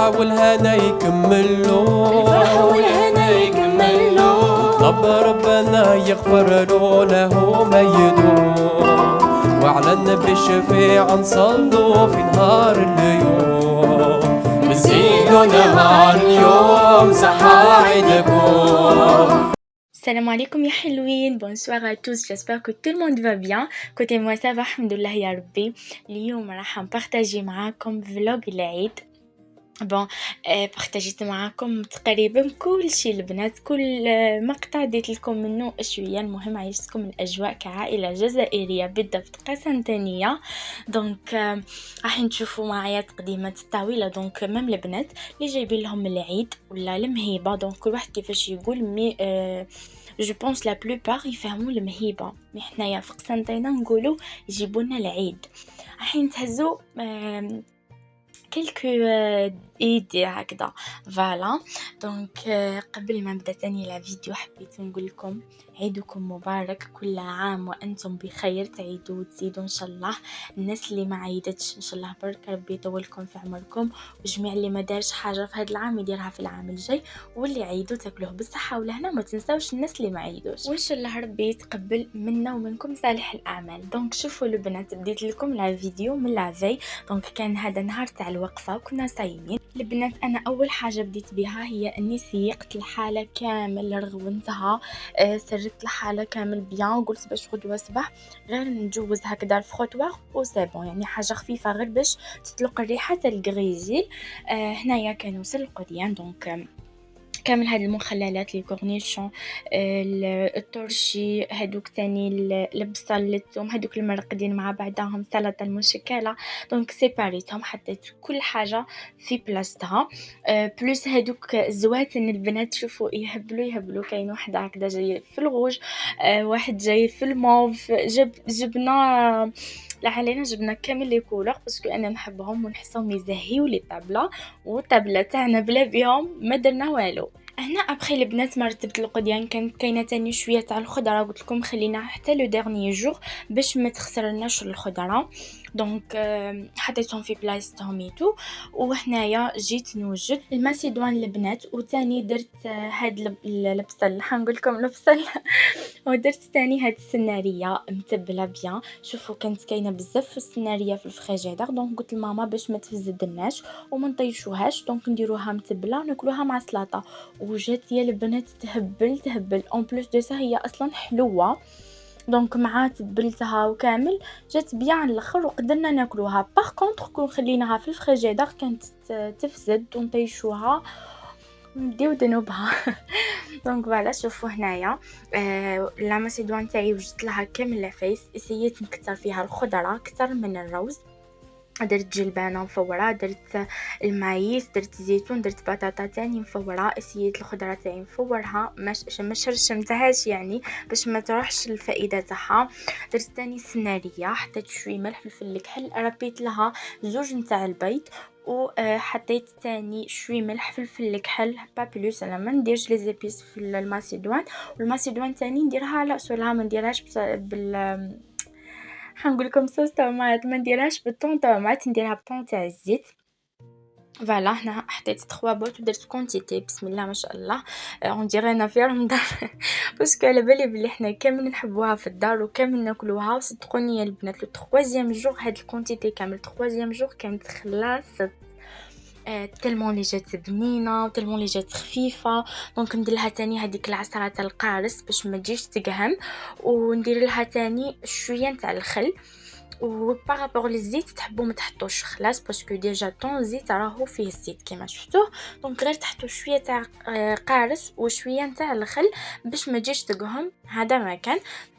والهنا يكملو، الفرح والهنا يكملو. طب ربنا يغفر له ما يدوم، وعلى النبي الشفيع نصلوا في نهار اليوم، نزيدوا نهار اليوم صحة عيدكم. Salam alaikum ya حلوين. Bonsoir à tous, j'espère que tout le monde va bien. Côté moi ça va, alhamdoulilah ya rabbi. اليوم راح نبارطاجي معاكم فلوج العيد. بارطاجيت معاكم تقريبا كل شيء البنات، كل مقطع ديت لكم منه شويه. المهم عيشتكم الاجواء كعائله جزائريه بالضبط قسنطينيه. دونك راح نشوفوا معايا تقديمات طويله. دونك مام البنات اللي جايبين لهم العيد ولا المهيبه، دونك كل واحد كيفاش يقول مي جو بونس لا بلوبار يفهموا المهيبه، مي حنايا في قسنطينه نقولوا يجيبوا لنا العيد. راح نتهزوا كلكو ايدي هكذا فوالا. دونك قبل ما نبدا تاني لا فيديو حبيت نقول لكم عيدكم مبارك، كل عام وانتم بخير، تعيدوا وتزيدوا ان شاء الله. الناس اللي ما عيدتش ان شاء الله برك ربي يطولكم في عمركم، وجميع اللي ما دارش حاجه في هذا العام يديرها في العام الجاي، واللي عيدوا تاكلوه بالصحه والهنا. ما تنساوش الناس اللي ما عيدوش، وان شاء الله ربي يتقبل منا ومنكم صالح الاعمال. دونك شوفوا البنات بديت لكم لا فيديو من لافي. دونك كان هذا نهار تاع الوقفه وكنا صايمين البنات. انا اول حاجه بديت بها هي اني سيقت الحاله كامل، رغونتها سرت الحاله كامل بيان، وقلت باش غدوه صباح غير نجوز هكذا الفخوتوار وسيبون، يعني حاجه خفيفه غير باش تطلق الريحه تاع الغريزيل. هنايا كانوا سلقوا ديان، دونك كامل هاد المخللات لي كورنيشون الترشي هادوك تاني البصل الثوم هادوك المرقدين مع بعضهم، سلطه المشكله. دونك سيباريتهم، حطيت كل حاجه في بلاصتها. بلوس هادوك الزواتن البنات شوفوا يهبلوا. كاين واحد هكذا جاي في الغوج، واحد جاي في الموف. جبنا لا علينا جبنا كامل لي كولور باسكو انا نحبهم ونحسهم يزهيو لي طابله، والطابله تاعنا بلا بيهم ما درنا والو. هنا ابخي البنات ما رتبت القديان، كانت كاينه تاني شويه تاع الخضره، قلت لكم خلينا حتى لو ديرني جور باش ما تخسرناش الخضره. دونك حطيتهم في بلاصتهم يتو. وهنايا جيت نوجد الماسيدوان البنات، وتاني درت هاد البصل، حنقول لكم البصل ودرت تاني هاد السناريه متبله بيان. شوفوا كانت كاينه بزاف السناريه في الفريجيدير، دونك قلت لماما باش ما تفزدناش وما نطيشوهاش، دونك نديروها متبله وناكلوها مع سلطه. وجات يا البنات تهبل اون بلوس دو سا هي اصلا حلوه، دونك مع تبلتها وكامل جات بيان على الاخر وقدرنا ناكلوها. باغ كونطخ كون خليناها في الفريجيدير كانت تفسد ونطيشوها نديو ذنوبها. دونك فوالا شوفوا هنايا لا ماسيدوان تاعي وجدت لها كامل لافيس، اسيت نكتر فيها الخضره اكثر من الروز. درت جلبانه مفوره، درت المايس، درت زيتون، درت بطاطا تاني مفوره. اسيت الخضره تاعي مفورها ما شرشمتهاش يعني باش ما تروحش الفائده تاعها. درت تاني السناريه، حطيت شويه ملح فلفل الكحل، ربيت لها زوج نتاع البيض، وحطيت تاني شويه ملح فلفل الكحل با بلوس. انا ما نديرش لي زيبيس في الماسيدوان، والماسيدوان تاني نديرها على اصولها، ما نديرهاش بال حنقول لكم صوص طماط، ما نديرهاش بالطون طماط، نديرها بطون تاع الزيت. فوالا هنا حطيت 3 بوط ودرت كونتيتي بسم الله ما شاء الله. اون ديري انا في رمضان باسكو على بالي بلي حنا كامل نحبوها في الدار وكامل ناكلوها. وصدقوني يا البنات لو 3 جور هاد الكونتيتي كامل 3 جور كانت خلاص تلمون لي جات بنينه وتلمون لي جات خفيفه. دونك ندير لها تاني هذيك العصره تاع القارص باش ما تجيش تقهم، وندير لها تاني شويه تاع الخل. وبارابور للزيت تحبوا ما تحطوش خلاص باسكو ديجا طون الزيت راهو فيه الزيت كما شفتوه. دونك غير تحطوا شويه تاع قارص وشويه تاع الخل باش ما تجيش تقهم، هذا ما كان.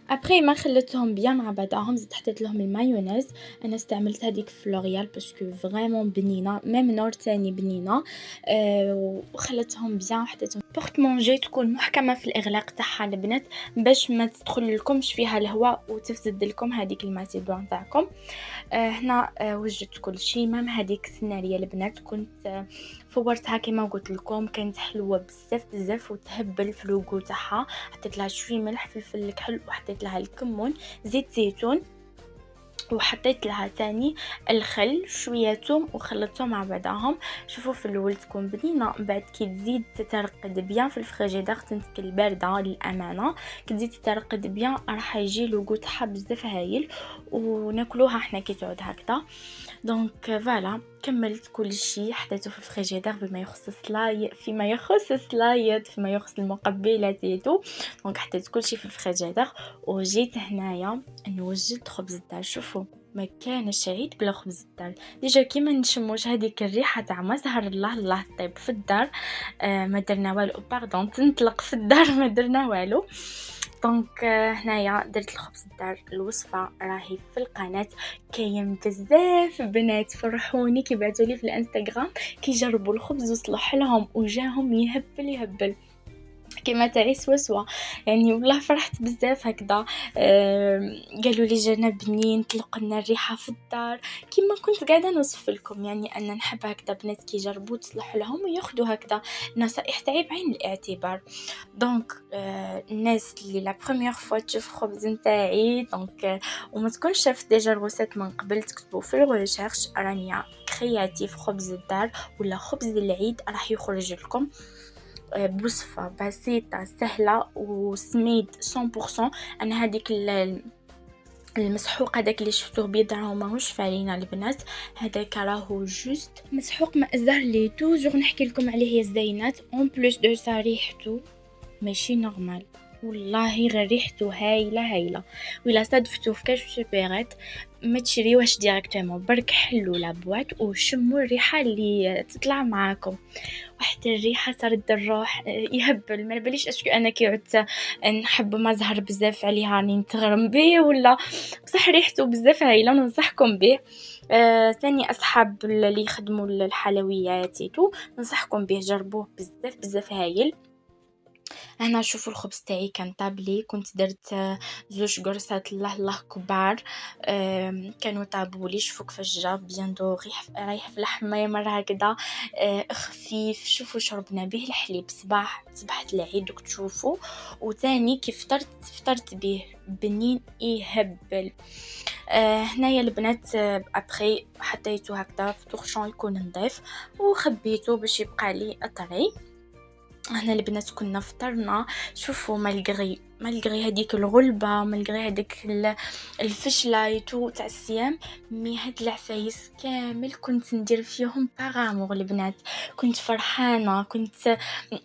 ابري ما خليتهم بيان مع بعضهم، زدت حطيت لهم المايونيز. انا استعملت هذيك فلوريال باسكو فريمون بنينه، ميم نور تاني بنينه. وخليتهم بيان، حطيتهم بورت مونجي تكون محكمه في الاغلاق تاعها البنات باش ما تدخل لكمش فيها الهواء وتفسد لكم هذيك الماسيدوان تاعكم. هنا وجدت كل شيء، مام هذيك السناريه البنات كنت فورتها كما قلت لكم، كانت حلوه بزاف وتهبل في الوجو تاعها. حطيت لها شويه ملح فلفل الكحل، وحطيت لها الكمون، زيت زيتون، وحطيت لها تاني الخل شوية توم وخلطتهم مع بعضهم. شوفوا في الاول تكون بنينه، من بعد كي تزيد تترقد بيان في الفريجيدير تنتكل بارده للامانه، كي تزيد تترقد بيان راح يجي لو غو تاعها بزاف هايل وناكلوها حنا كي تعود هكذا. دونك فوالا كملت كل شيء حطيته في الفريجيدير بما يخص السلايط، فيما يخص السلايط، فيما يخص المقبلات يتو. دونك حطيت كل شيء في الفريجيدير وجيت هنايا نوجد خبز الدار. شوفوا ما كانش عيد بلا خبز الدار. ديجا كيما نشموش هذيك الريحه تاع ما زهر الله طيب في الدار. ما درنا والو، باردون تنطلق في الدار ما درنا والو. دونك هنايا درت الخبز الدار. الوصفه راهي في القناه، كاين بزاف بنات فرحوني كيبعثوا لي في الانستغرام كيجربوا الخبز وصلح لهم وجاهم يهبل كما تاعي سوا يعني والله فرحت بزاف هكذا. قالوا لي جانا بنين، طلق لنا الريحه في الدار كما كنت قاعده نوصف لكم، يعني انا نحب هكذا بنات كيجربوا تصلح لهم وياخذوا هكذا نصائح تاعي بعين الاعتبار. دونك الناس اللي لا بروميير فوا تشوف خبز نتاعي دونك وما تكونش شافت ديجا الوصفات من قبل، تكتبوا في الريشيرش رانيا كرياتيف خبز الدار ولا خبز العيد، راح يخرج لكم بوصفة بسيطة سهلة وسميد 100%. انا هذيك المسحوق هذاك اللي شفتوه بيض راهو ماهوش فارينة البنات، هذاك راهو جوست مسحوق ماء زهر لي توجور نحكي لكم عليه يا زينات. اون بلوس دو سا ريحتو ماشي نورمال والله، غير ريحته هايله. ولا صادفتو في كاش سوبيرات ما تشريوهش ديريكتومون، برك حلوا لابواط وشموا الريحه اللي تطلع معاكم، وحتى الريحه ترد الروح يهبل. ما باليش اسكو انا كي عدت نحب ما زهر بزاف عليها راني نتغرم به ولا، بصح ريحته بزاف هايله ننصحكم به. ثاني اصحاب اللي يخدموا الحلويات ننصحكم به، جربوه بزاف هايل. هنا شوفوا الخبز تاعي كان طابلي، كنت درت زوج قرصات الله كبار كانوا طابولي. شوفوا كيفاش جا بيان دوغي رايح في لحمه مره هكذا خفيف. شوفوا شربنا به الحليب صباح العيد دوك تشوفوا. وثاني كيف فطرت به بنين يهبل. هنايا البنات ابخي حطيته هكذا في طوخشون يكون نظيف وخبيته باش يبقى لي طري. هنا البنات كنا فطرنا. شوفوا مالغري هذيك الغلبه مالغري هذيك الفشله يتو تاع الصيام، مي هاد العفايس كامل كنت ندير فيهم بارامور البنات، كنت فرحانه، كنت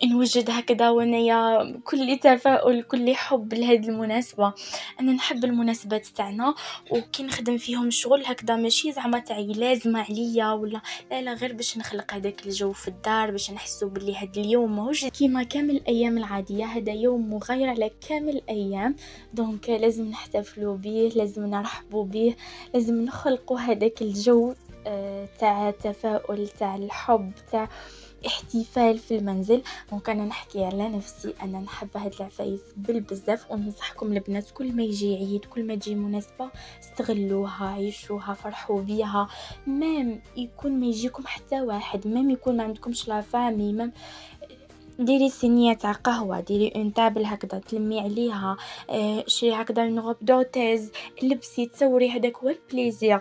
نوجد هكذا وانايا كل تفاؤل كل حب لهاد المناسبه. انا نحب المناسبات تاعنا وكي نخدم فيهم شغل هكذا ماشي زعما تاعي لازمه عليا ولا لا غير باش نخلق هذاك الجو في الدار، باش نحسوا باللي هاد اليوم ماهوش كيما كامل الايام العاديه، هذا يوم مغاير على كامل الايام. دونك لازم نحتفلوا به، لازم نرحبوا به، لازم نخلقوا هذاك الجو تاع تفاؤل تاع الحب تاع احتفال في المنزل. دونك انا نحكي على نفسي انا نحب هاد العفايس بزاف، وننصحكم البنات كل ما يجي عيد كل ما تجي مناسبه استغلوها عيشوها فرحوا بيها. مام يكون ما يجيكم حتى واحد، مام يكون ما عندكمش لا فامي، مام ديري صينيه تاع قهوه، ديري اون تابل هكذا تلمي عليها شي هكذا اون روب دوتيز، لبسي تصوري، هذاك هو البليزير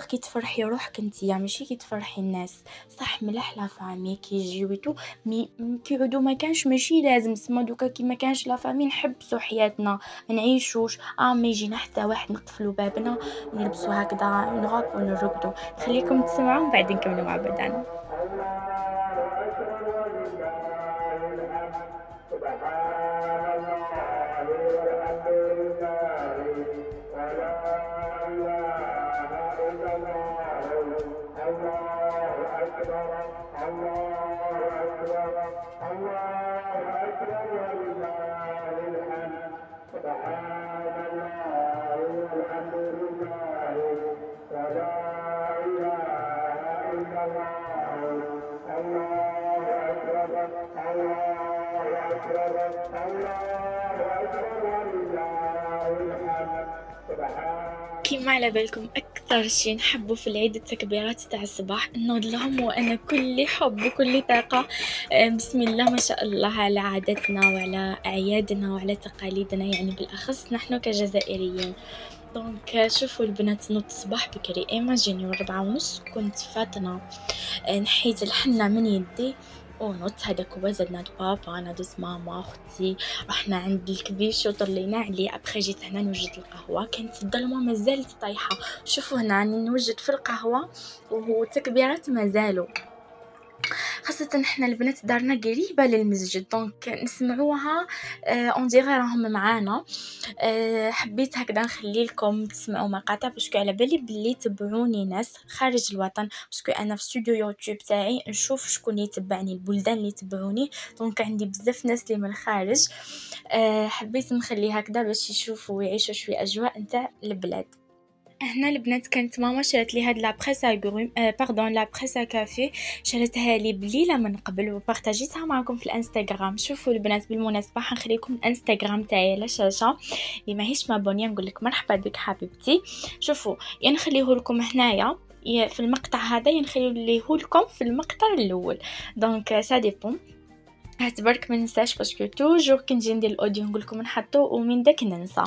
كي تفرحي روحك نتيا ماشي كي تفرحي الناس. صح ملح لا فامي كي يجيو مي كي عودو ما كانش ماشي لازم سما دوكا كي ما كانش لا فامي نحبسوا حياتنا ما نعيشوش ما يجينا حتى واحد نقفلوا بابنا ونلبسوا هكذا نغاب ونرقدوا. خليكم تسمعوا بعد نكملوا مع بعضنا. كيما على بالكم اكثر شيء نحبه في العيد التكبيرات تاع الصباح، نوض لهم وانا كل حب وكل طاقه. بسم الله ما شاء الله على عاداتنا وعلى اعيادنا وعلى تقاليدنا، يعني بالاخص نحن كجزائريين. دونك شوفوا البنات نوضت الصباح بكري، ايماجينيو 4:30 كنت فاطنة، نحيت الحنة من يدي ونضت. هداك هو زاد ناد بابا، نادوز ماما، أختي، رحنا عند الكبيش وطلينا عليه. أبخي جيت هنا نوجد القهوة، كانت الظلمة مازالت طايحة. شوفوا هنا راني نوجد في القهوة وتكبيرات مازالوا، خاصة حنا البنات دارنا قريبة للمسجد دونك نسمعوها اون ديغي راهم معانا. حبيت هكذا نخلي لكم تسمعوا مقاطع باسكو على بالي بلي تبعوني ناس خارج الوطن، باسكو انا في استوديو يوتيوب تاعي نشوف شكون يتبعني، البلدان اللي يتبعوني، دونك عندي بزاف ناس اللي من الخارج. حبيت نخلي هكذا باش يشوفوا ويعيشوا شويه اجواء نتاع البلاد. هنا البنات كانت ماما شرات لي هاد لابريس غروم باردون لابريس كافي، شرتها لي بليله من قبل وبارطاجيتها معكم في الانستغرام. شوفوا البنات بالمناسبه حنخليكم الانستغرام تاعي على الشاشه، اللي ماهيش مابونيه نقول لك مرحبا بك حبيبتي. شوفوا يا نخليه لكم هنايا في المقطع هذا، ينخليه لكم في المقطع الاول، دونك سا ديبون. هتبارك ما ننساش باسكو توجور كي نجي ندير الاوديو نقول لكم نحطو ومن داك ننسى.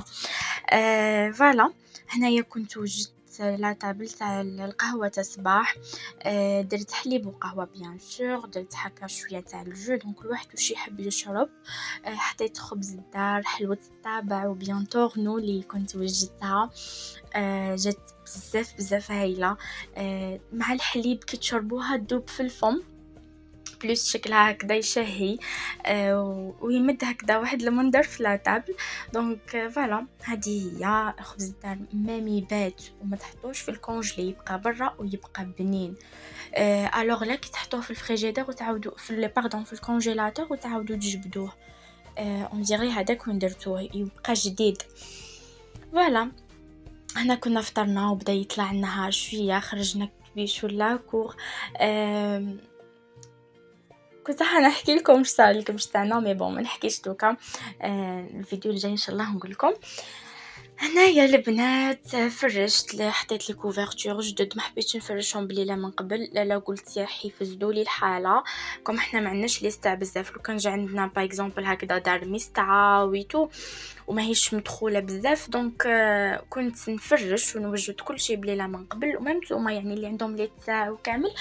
فوالا هنايا كنت وجدت لا طابل تاع القهوه تاع الصباح. درت حليب وقهوه بيان سور، درت هكا شويه تاع الجو دونك كل واحد واش يحب يشرب. حطيت خبز الدار، حلوه الطابع وبيان طورنو اللي كنت وجدتها. جات بزاف هايله. مع الحليب كي تشربوها تذوب في الفم، بلوس شكلها هكذا يشهي. ويمد هكذا واحد المنظر في لاطابل. دونك فوالا هذه هي خبز الدار، ما يبات وما تحطوش في الكونجلي، يبقى برا ويبقى بنين. الوغ لا كي تحطوه في الفريجيدير وتعاودوا في الكونجيلاتور وتعاودوا تجبدوه، اون ديغي هذاك وين درتوه يبقى جديد. فوالا هنا كنا فطرنا وبدا يطلع النهار شويه، خرجنا كبيش ولا كور. كنت حنحكي لكم اش صار لكم تاعنا مي بون ما نحكيش دوكا. الفيديو الجاي ان شاء الله نقول لكم. هنايا البنات فرشت، حطيت لي كوفرتور جدد، ما حبيتش نفرشهم بليله من قبل، لا قلت يا حفظوا لي الحاله، كم احنا ما عندناش لي ستاع بزاف. لو كان جا عندنا باغ اكزومبل هكذا دار مستعى ويتو وما هيش مدخوله بزاف، دونك كنت نفرش ونوجد كل شيء بليله من قبل. ومام نتوما يعني اللي عندهم لي تاع وكامل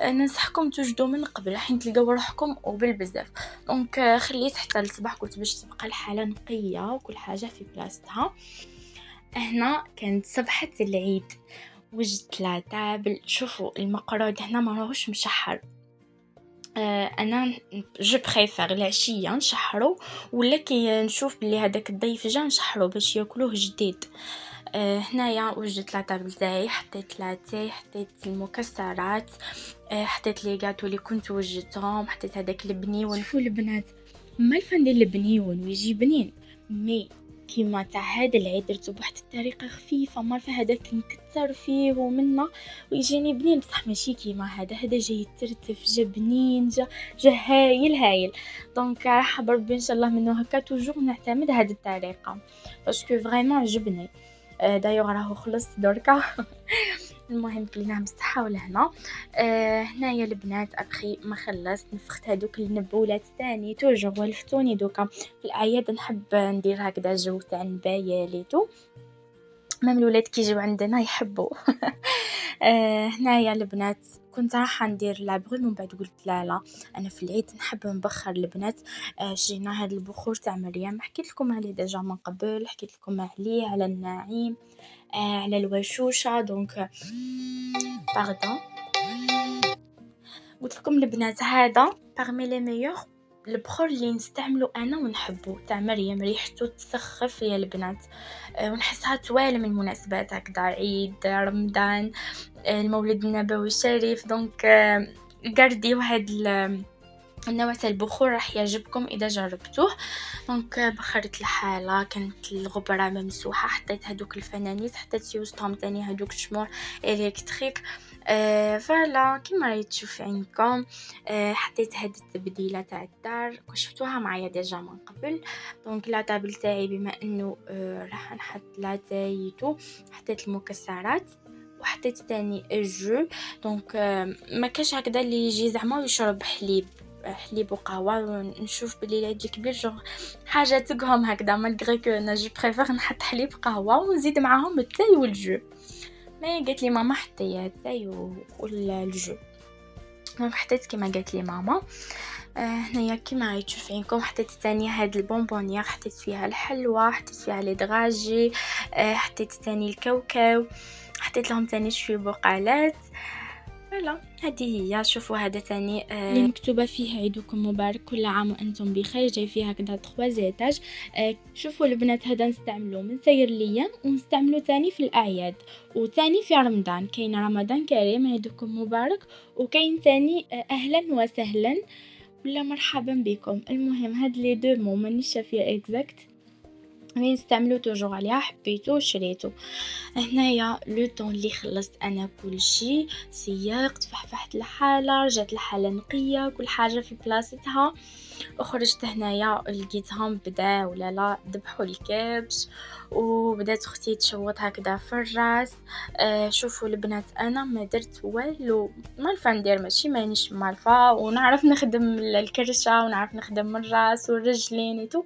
ننصحكم توجدوا من قبل حين تلقاو روحكم وبالبزاف. دونك خليت حتى الصباح قلت باش تبقى الحاله نقيه وكل حاجه في بلاصتها. هنا كانت صبحة العيد، وجدت لا طابل. شوفوا المقرود هنا ما راهوش مشحر. انا جو بريفير العشيه نشحرو، ولا كي نشوف بلي هذاك الضيف جا نشحرو باش ياكلوه جديد. هنايا وجدت لا طابل تاعي، حطيت لاتاي، حطيت المكسرات، حطيت لي غاتو اللي كنت وجدتهم، حطيت هذاك البنيون. شوفوا البنات ما الفندق البنيون ويجي بنين، مي كيما تاع هذا العيد درتو بواحد الطريقه خفيفه، ما في هذاك نكثر فيه ومنه ويجيني بنين، بصح ماشي كيما هذا جاي يترتف، جا بنين، جا هايل. دونك راح بربي ان شاء الله منه هكا توجور نعتمد هذه الطريقه باسكو فريمون عجبني. دايوغ راهو خلص دركا. المهم كليناه بالصحه ولهنا. هنايا البنات ابخي ما خلصت نسخت هذوك النبولات تاني توجور ولفتوني دوكا في الاعياد نحب ندير هكذا جو تاع نبايا ليتو، مام الولاد كي يجيو عندنا يحبوا. هنايا البنات كنت راح ندير لابغول من بعد قلت لا انا في العيد نحب نبخر البنات. شرينا هذا البخور تاع مريم، حكيت لكم عليه ديجا من قبل، حكيت لكم عليه على النعيم، على الوشوشه. دونك باردون قلت لكم البنات هذا باغمي لي ميور البخور اللي نستعملو انا ونحبو تاع مريم، ريحته تسخف يا البنات. ونحسها توالي من المناسبات هكذا عيد رمضان المولد النبوي الشريف. دونك قرديو هاد النوع تاع البخور راح يعجبكم اذا جربتوه. دونك بخرت الحاله، كانت الغبره ممسوحه، حطيت هذوك الفنانيس، حطيت في وسطهم ثاني هذوك الشموع الكتريك. فوالا كيما راهي تشوف عينكم. حطيت هاد التبديله تاع الدار شفتوها معايا ديجا من قبل. دونك لا طابل تاعي بما انه راح نحط لاتايتو، حطيت المكسرات وحطيت تاني الجو. دونك ما كاش هكذا اللي يجي زعما ويشرب حليب، حليب وقهوة ونشوف بلي العيد الكبير حاجة تقهم هكذا مالغري كو انا جو بريفير نحط حليب قهوة ونزيد معاهم التاي والجو. ما قالت لي ماما حطي التاي والجو، دونك حطيت كيما قالت لي ماما. هنايا كيما راهي تشوفينكم حطيت ثاني هاد البونبونيير، حطيت فيها الحلوى، حطيت فيها لي دراجي، حطيت ثاني الكاوكاو، حطيت لهم ثاني شويه بقالات. فوالا هذه هي. شوفوا هذا ثاني اللي مكتوبه فيه عيدكم مبارك كل عام وانتم بخير، جاي فيها هكذا 3 زيتاج. شوفوا البنات هذا نستعملوه من سير الايام ونستعملوه ثاني في الاعياد وثاني في رمضان. كاين رمضان كريم عيدكم مبارك، وكاين ثاني اهلا وسهلا ولا مرحبا بكم. المهم هاد لي دو مو مانيش شافيه اكزاكت مي نستعملو توجور عليها، حبيتو شريتو. هنايا لو طون اللي خلصت انا كل شيء، سيقت فحفحت الحاله، رجعت الحاله نقيه، كل حاجه في بلاصتها. وخرجت هنايا لقيتهم بدا ولا لا ذبحوا الكبش، وبدات اختي تشوط هكذا في الراس. شوفوا البنات انا ما درت والو، مالفه ندير ماشي مانيش مالفه، ونعرف نخدم الكرشه ونعرف نخدم الراس والرجلين وتو،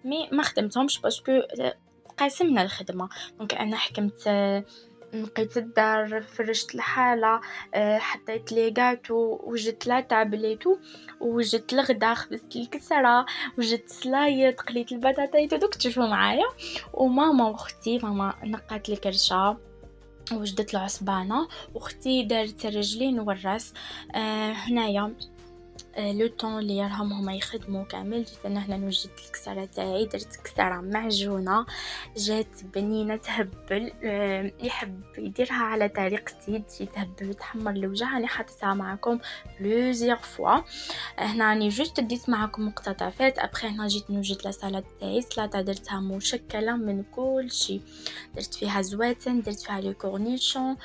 مي ما خدمتهمش باسكو قاسمنا الخدمه. دونك انا حكمت، نقيت الدار، فرشت الحاله، حطيت لي غاتو، وجدت لا تابليتو، وجدت الغدا، خبزت الكسره، وجدت سلايط، قليت البطاطا دوك تشوفوا معايا. وماما واختي، ماما نقات الكرشه وجدت العصبانه، واختي دارت الرجلين والراس. هنايا لو طون اللي راهم هما يخدموا كامل، جيت انا هنا نوجد الكسره تاعي، درت كسره معجونه جات بنينه تهبل. يحب يديرها على طريقتي تجي تهبل وتحمر الوجه، راني حاطتها معكم بلوزيغ فوا. هنا راني جوست ديت معكم مقتطفات. ابخي هنا جيت نوجد لا سلطه تاعي، سلطه درتها مشكله من كل شيء، درت فيها زواتن، درت فيها لي كورنيشون،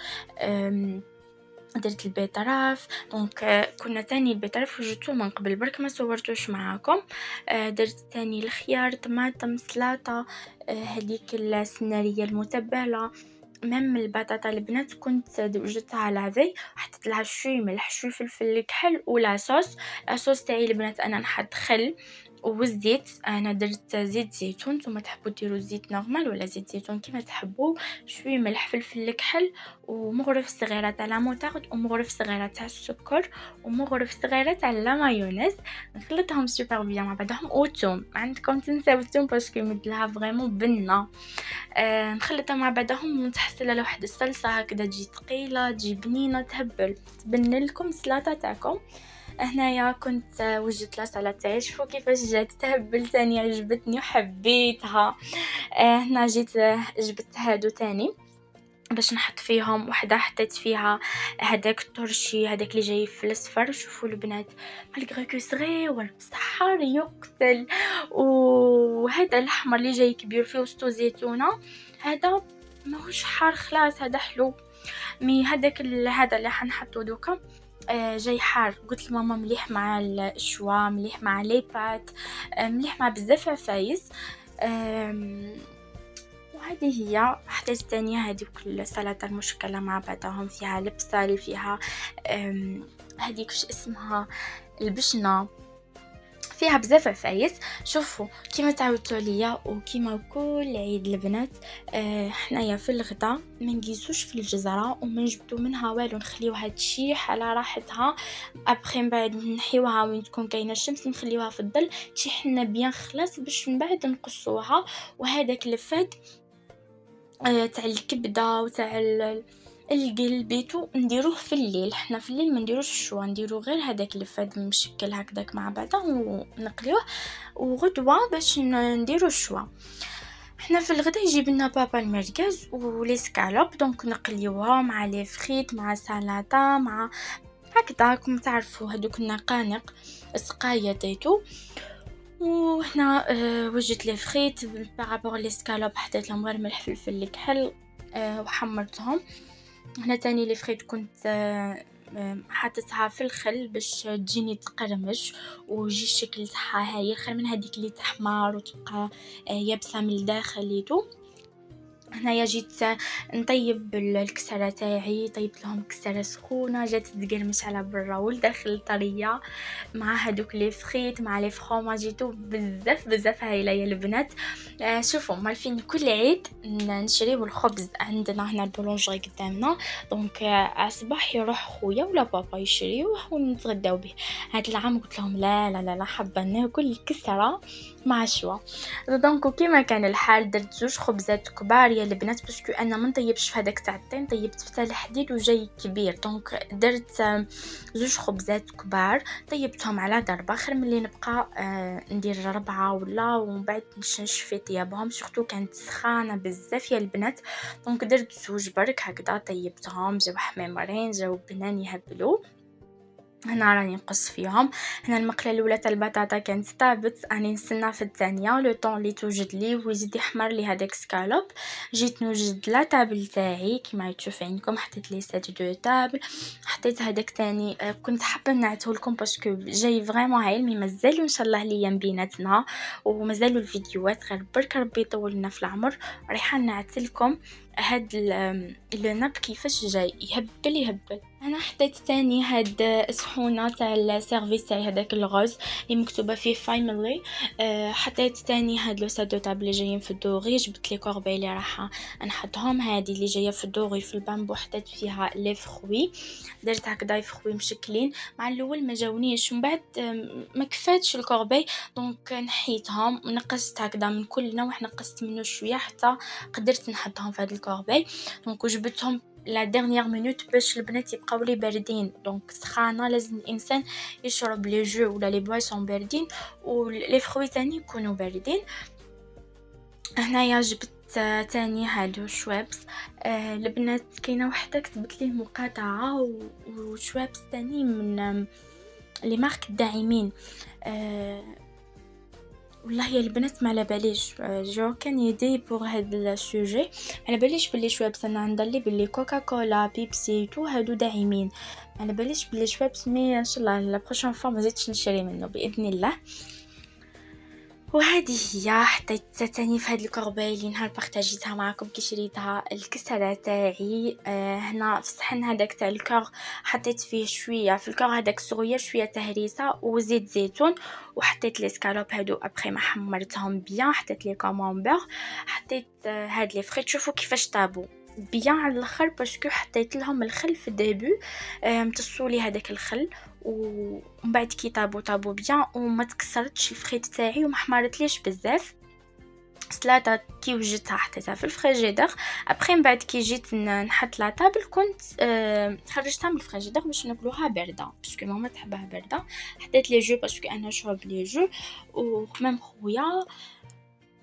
درت البيتراف. دونك كنا تاني البيتراف وجدته من قبل برك ما صورتوش معاكم. درت تاني الخيار، طماطم، سلطه، هذيك السناريه المتبله، مم البطاطا البنات كنت وجدتها على ذي، حطيت لها شوي ملح شوي فلفل كحل ولا صوص تاعي البنات انا نحط خل والزيت. انا درت زيت زيتون، نتوما تحبوا ديروا زيت نورمال ولا زيت زيتون كيما تحبوا، شوي ملح فلفل كحل، ومغرف صغيره تاع لا موطارد، ومغرف صغيره تاع السكر، ومغرف صغيره تاع لا مايونيز. نخلطهم سوبر بيان مع بعضهم، وتوم عندكم تنساو التوم باسكو يمدلها فريمون بنه. نخلطها مع بعضهم ونتحصل على واحد الصلصه هكذا تجي ثقيله تجي بنينه تهبل تبن لكم السلطه تاعكم. هنايا كنت وجدت لا سلطه تاعي، شوفوا كيفاش جات تهبل تاني، عجبتني وحبيتها. هنا جيت جبت هادو تاني باش نحط فيهم، وحده حطيت فيها هذاك الترشي هذاك اللي جاي في الاصفر. شوفوا البنات مالغري كو صغير بصح حار يقتل، وهذا الاحمر اللي جاي كبير فيه وسط زيتونه، هذا ماهوش حار خلاص، هذا حلو. مي هذاك هذا اللي حنحطو دوكا جاي حار. قلت لماما مليح مع الشوا، مليح مع لي بات، مليح مع بزاف عفايس. وهذه هي. حطيت تانية هذيك السلطة المشكلة مع بعضهم، فيها البصل، فيها هذيك وش اسمها البشنة، فيها بزاف عفايس. شوفوا كيما تعودتوا ليا وكيما كل عيد البنات، حنايا في الغدا ما نقيسوش في الجزره وما نجبدوا منها والو، نخليوها تشيح على راحتها. ابخي من بعد نحيوها وين تكون كاينه الشمس، نخليوها في الظل تشيح لنا بيان خلاص باش من بعد نقصوها. وهذاك الفد تاع الكبده وتاع القلبيتو نديروه في الليل. حنا في الليل ما نديروش الشوا، نديرو غير هذاك الفد مشكل هكذاك مع بعضه ونقليوه، وغدوه باش نديرو الشوا. حنا في الغدا يجيب لنا بابا المرقاز ولي سكالوب، دونك نقليوها مع لي فريت مع سلطه مع هكذا راكم تعرفوا هذوك النقانق سقايه ديتو. وهنا وجدت لي فريت بارابور لي سكالوب، حطيت لهم غير ملح فلفل كحل وحمرتهم. هنا تاني لي فريت كنت حطيتها في الخل باش تجيني تقرمش ويجي الشكل تاعها هايل، خير من هذيك اللي تحمر وتبقى يابسه من الداخل ليتو. هنايا جيت نطيب الكسرة تاعي، طيبت لهم كسرة سخونة جات تقرمش على برا والداخل طرية مع هادوك لي فريت مع لي فخوماج جيتو بزاف هايلة يا البنات. شوفوا مالفين كل عيد نشريو الخبز عندنا هنا البولونجري قدامنا، دونك الصباح يروح خويا ولا بابا يشريوه ونتغداو به. هاد العام قلت لهم لا حابه ناكل الكسرة مع شوا. دونك كيما كان الحال درت زوج خبزات كبار يا البنات، باسكو انا ما نطيبش في هذاك تاع الطين، طيبت في تاع الحديد وجاي كبير، دونك درت زوج خبزات كبار طيبتهم على ضربه، خير ملي نبقى ندير 4 ولا ومن بعد نشنش في طيابهم، سورتو كانت سخانه بزاف يا البنات. دونك درت زوج برك هكذا طيبتهم، جاو حميمرين جاو بنان يهبلوا. هنا راني نقص فيهم. هنا المقله الاولى تاع البطاطا كانت طابت، راني نستنى في الثانيه لو طون اللي توجد لي ويزيد يحمر لي هذاك سكالوب. جيت نوجد لا طابل تاعي كما تشوف عينكم، حطيت لي سيت دو طابل، حطيت هذاك تاني كنت حابه نعته لكم باسكو جاي فريمون هايل، مي مازال ان شاء الله ليا بيناتنا ومازالوا الفيديوهات، غير برك ربي يطول لنا في العمر. رايحه نعتلكم هاد الناب كيفاش جاي يهبل. انا حطيت تاني هاد سخونه تاع السيرفيس تاعي هذاك الغوز اللي مكتوبه فيه فاميلي. حطيت تاني هاد لو سادو طابل اللي جايين في الدوري، جبت لي كوربي اللي راح نحطهم، هادي اللي جايه في الدوري في البامبو حطيت فيها لي فخوي، درت هكذا فخوي مشكلين. مع الاول ما جاونيش ومن بعد ما كفاتش الكوربي، دونك نحيتهم ونقصت هكذا من كل نوع، نقصت منه شويه حتى قدرت نحطهم في هاد الكوربي. دونك وجبتهم لا ديرنيير مينوت باش البنات يبقاو لي باردين، دونك سخانه لازم الانسان يشرب لي جو ولا لي بويسون باردين ولي فروي تاني يكونوا باردين. هنايا جبت تاني هادو شوابس. البنات كاينه وحده كتبت لي مقاطعه وشوابس تاني من لي مارك الداعمين. والله يا البنات ما على باليش جو كان يدي بور هاد السوجي، ما على باليش بلي شوابس انا نضلي بلي كوكا كولا بيبسي تو هادو داعمين، ما على باليش بلي شوابس، مي ان شاء الله لا بروشين فوا ما زيدش نشري منه باذن الله. وهذه هي حطيت تاني في هاد الكورباي اللي نهار بارطاجيتها معكم كي شريتها الكسرة تاعي. هنا في الصحن هذاك تاع الكور حطيت فيه شويه في الكور هذاك الصغير شويه تهريسه وزيت زيتون، وحطيت لي سكالوب هادو ابري ما حمرتهم بيان، حطيت لي كامامبر، حطيت هاد لي فريت شوفوا كيفاش طابوا بيان على الاخر باسكو حطيت لهم الخل في الديبو، امتصوا لي هذاك الخل ومن بعد كي طابوا بيان وما تكسرتش الفريت تاعي وما حمرتليش بزاف. سلاطه كي وجدتها حطيتها في الفريجيدر، ابري من بعد كي جيت نحط لا طابل كنت خرجتها من الفريجيدر باش ناكلوها بارده باسكو ماما تحبها بارده. حطيت لي جو باسكو انا نشرب لي جو ومام خويا.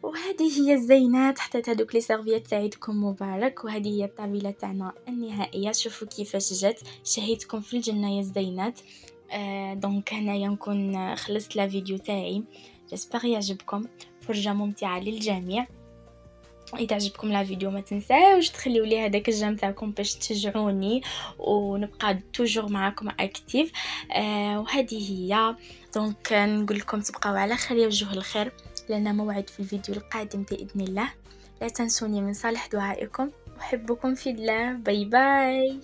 وهذه هي الزينات، حطيت هذوك لي سيرفيات تاعيدكم مبارك، وهذه هي الطابله تاعنا النهائيه. شوفوا كيفاش جات، شهيتكم في الجنه يا الزينات. دونك هنايا نكون خلصت لا فيديو تاعي، جيسبر يعجبكم، فرجه ممتعه للجميع. اذا عجبكم لا فيديو ما تنساوش تخليوا لي هذاك الجيم تاعكم باش تشجعوني ونبقى توجور معكم اكتيف. وهذه هي دونك نقول لكم تبقاو على خير يا وجه الخير، لنا موعد في الفيديو القادم باذن الله. لا تنسوني من صالح دعائكم، احبكم في الله، باي باي.